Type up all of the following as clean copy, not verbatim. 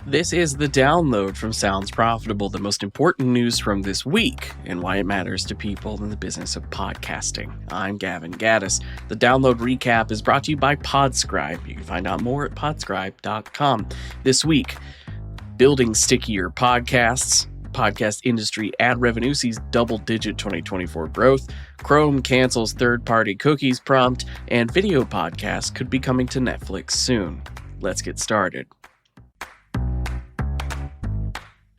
This is the download from Sounds Profitable, the most important news from this week and why it matters to people in the business of podcasting. I'm Gavin Gaddis. The download recap is brought to you by Podscribe. You can find out more at podscribe.com. This week, building stickier podcasts. Podcast industry ad revenue sees double-digit 2024 growth. Chrome cancels third-party cookies prompt, and video podcasts could be coming to Netflix soon. Let's get started.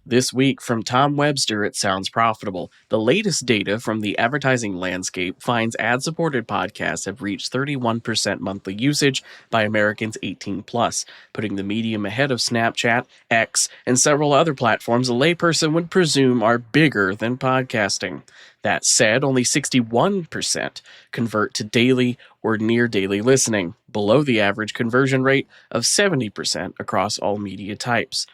This week from Tom Webster at Sounds Profitable, the latest data from the advertising landscape finds ad-supported podcasts have reached 31% monthly usage by Americans 18+, putting the medium ahead of Snapchat, X, and several other platforms a layperson would presume are bigger than podcasting. That said, only 61% convert to daily or near daily listening, below the average conversion rate of 70% across all media types.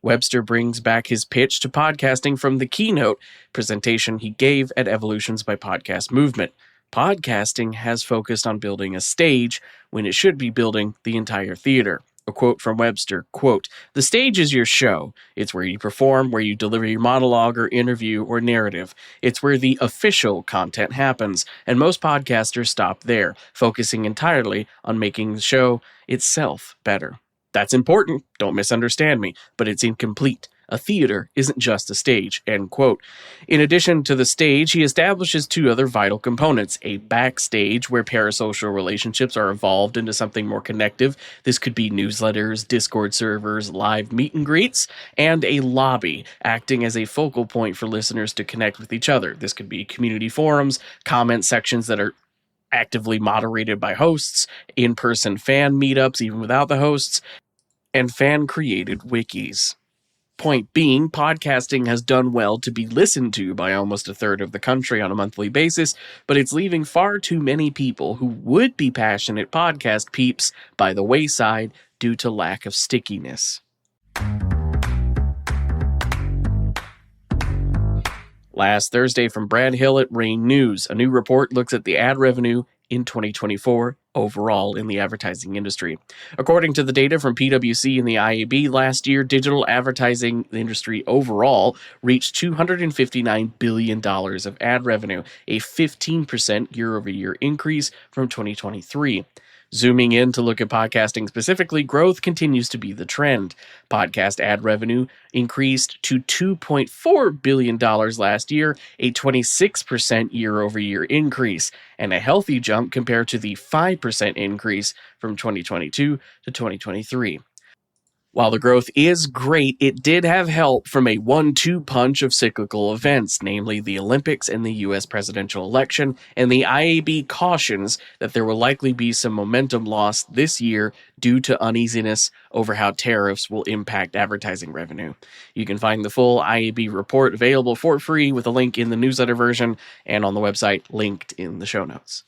Webster brings back his pitch to podcasting from the keynote presentation he gave at Evolutions by Podcast Movement. Podcasting has focused on building a stage when it should be building the entire theater. A quote from Webster, quote, "The stage is your show. It's where you perform, where you deliver your monologue or interview or narrative. It's where the official content happens, and most podcasters stop there, focusing entirely on making the show itself better. That's important, don't misunderstand me, but it's incomplete. A theater isn't just a stage," end quote. In addition to the stage, he establishes two other vital components: a backstage, where parasocial relationships are evolved into something more connective. This could be newsletters, Discord servers, live meet and greets, and a lobby, acting as a focal point for listeners to connect with each other. This could be community forums, comment sections that are actively moderated by hosts, in-person fan meetups even without the hosts, and fan-created wikis. Point being, podcasting has done well to be listened to by almost a third of the country on a monthly basis, but it's leaving far too many people who would be passionate podcast peeps by the wayside due to lack of stickiness. Last Thursday from Brad Hill at Rain News, a new report looks at the ad revenue in 2024 overall in the advertising industry. According to the data from PwC and the IAB last year, digital advertising industry overall reached $259 billion of ad revenue, a 15% year-over-year increase from 2023. Zooming in to look at podcasting specifically, growth continues to be the trend. Podcast ad revenue increased to $2.4 billion last year, a 26% year-over-year increase, and a healthy jump compared to the 5% increase from 2022 to 2023. While the growth is great, it did have help from a 1-2 punch of cyclical events, namely the Olympics and the U.S. presidential election, and the IAB cautions that there will likely be some momentum loss this year due to uneasiness over how tariffs will impact advertising revenue. You can find the full IAB report available for free with a link in the newsletter version and on the website linked in the show notes.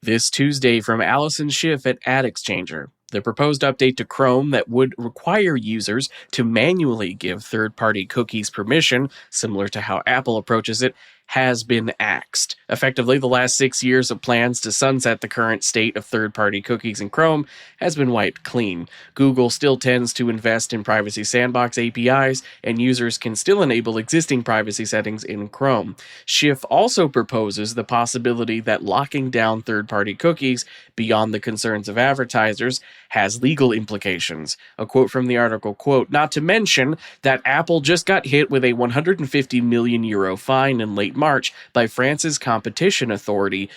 This Tuesday from Allison Schiff at Ad Exchanger. The proposed update to Chrome that would require users to manually give third-party cookies permission, similar to how Apple approaches it, has been axed. Effectively, the last 6 years of plans to sunset the current state of third-party cookies in Chrome has been wiped clean. Google still tends to invest in privacy sandbox APIs, and users can still enable existing privacy settings in Chrome. Schiff also proposes the possibility that locking down third-party cookies beyond the concerns of advertisers has legal implications. A quote from the article, quote, "Not to mention that Apple just got hit with a €150 million fine in late March by France's competition authority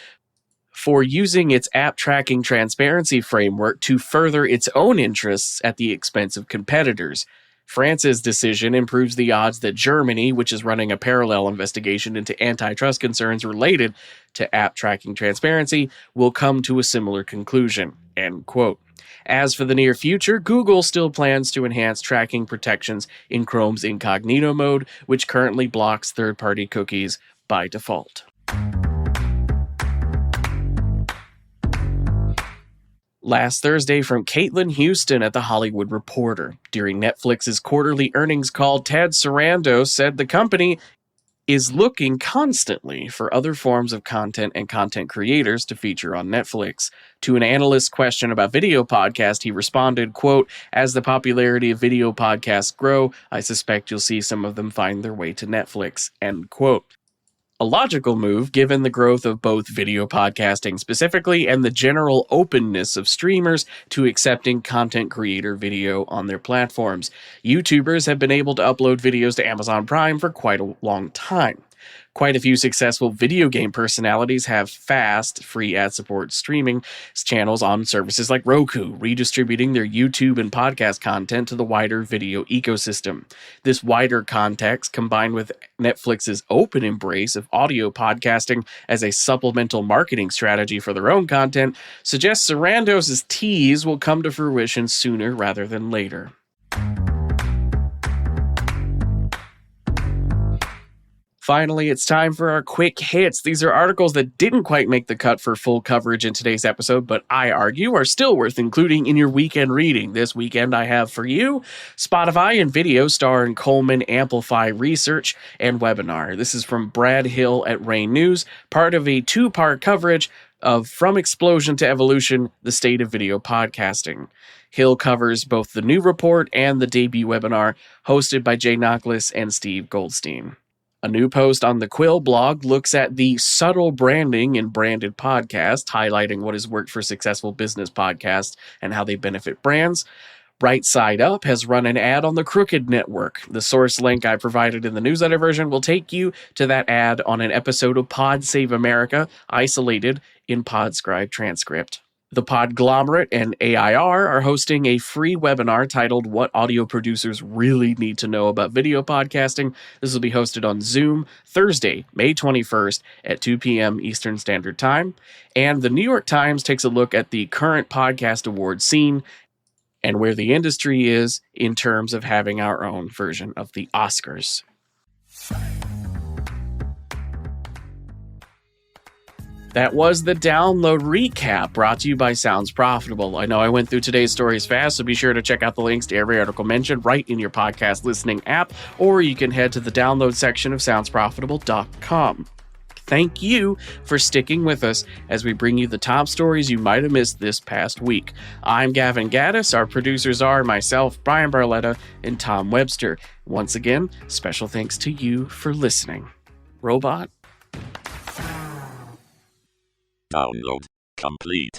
for using its app tracking transparency framework to further its own interests at the expense of competitors. France's decision improves the odds that Germany, which is running a parallel investigation into antitrust concerns related to app tracking transparency, will come to a similar conclusion," end quote. As for the near future, Google still plans to enhance tracking protections in Chrome's incognito mode, which currently blocks third-party cookies by default. Last Thursday from Caitlin Houston at The Hollywood Reporter. During Netflix's quarterly earnings call, Ted Sarandos said the company is looking constantly for other forms of content and content creators to feature on Netflix. To an analyst's question about video podcast, he responded, quote, "As the popularity of video podcasts grow, I suspect you'll see some of them find their way to Netflix," end quote. A logical move given the growth of both video podcasting specifically and the general openness of streamers to accepting content creator video on their platforms. YouTubers have been able to upload videos to Amazon Prime for quite a long time. Quite a few successful video game personalities have fast, free ad-support streaming channels on services like Roku, redistributing their YouTube and podcast content to the wider video ecosystem. This wider context, combined with Netflix's open embrace of audio podcasting as a supplemental marketing strategy for their own content, suggests Sarandos' tease will come to fruition sooner rather than later. Finally, it's time for our quick hits. These are articles that didn't quite make the cut for full coverage in today's episode, but I argue are still worth including in your weekend reading. This weekend I have for you Spotify and Video Star and Coleman Amplify Research and Webinar. This is from Brad Hill at Rain News, part of a two-part coverage of From Explosion to Evolution, the State of Video Podcasting. Hill covers both the new report and the debut webinar, hosted by Jay Nocklis and Steve Goldstein. A new post on the Quill blog looks at the subtle branding in branded podcasts, highlighting what has worked for successful business podcasts and how they benefit brands. Right Side Up has run an ad on the Crooked Network. The source link I provided in the newsletter version will take you to that ad on an episode of Pod Save America, isolated in Podscribe transcript. The Podglomerate and AIR are hosting a free webinar titled What Audio Producers Really Need to Know About Video Podcasting. This will be hosted on Zoom Thursday, May 21st at 2 p.m. Eastern Standard Time. And the New York Times takes a look at the current podcast award scene and where the industry is in terms of having our own version of the Oscars. That was the download recap brought to you by Sounds Profitable. I know I went through today's stories fast, so be sure to check out the links to every article mentioned right in your podcast listening app, or you can head to the download section of soundsprofitable.com. Thank you for sticking with us as we bring you the top stories you might have missed this past week. I'm Gavin Gaddis. Our producers are myself, Brian Barletta, and Tom Webster. Once again, special thanks to you for listening. Robot. Download complete.